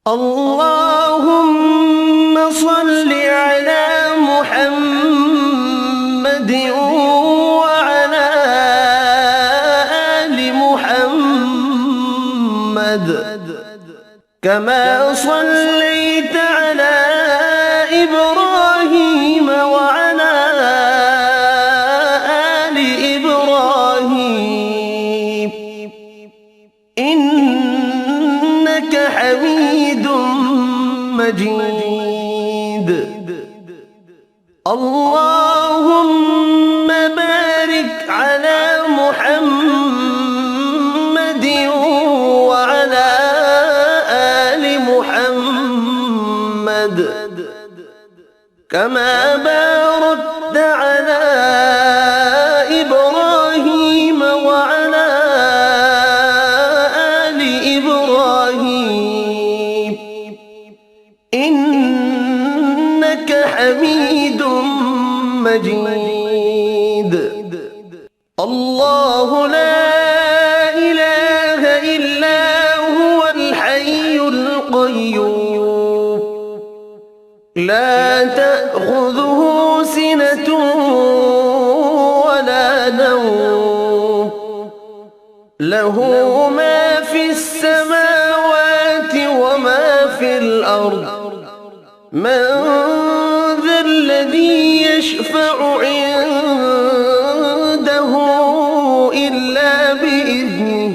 اللهم صل على محمد وعلى آل محمد كما صليت على إبراهيم وعلى آل إبراهيم إنك حميد مجيد. اللهم بارك على محمد وعلى آل محمد كما باركت على إبراهيم وعلى آل إبراهيم إنك حميد مجيد. الله لا إله إلا هو الحي القيوم لا تأخذه سنة ولا نوم له ما في السماوات وما في الأرض من ذا الذي يشفع عنده إلا بإذنه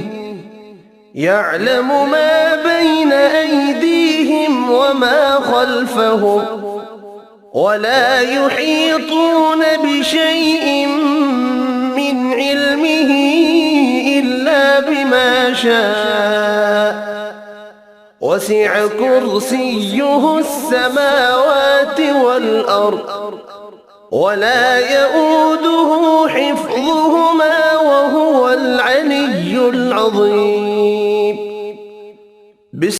يعلم ما بين أيديهم وما خلفهم ولا يحيطون بشيء من علمه إلا بما شاء وسع كرسيه السماوات والأرض ولا يؤوده حفظهما وهو العلي العظيم.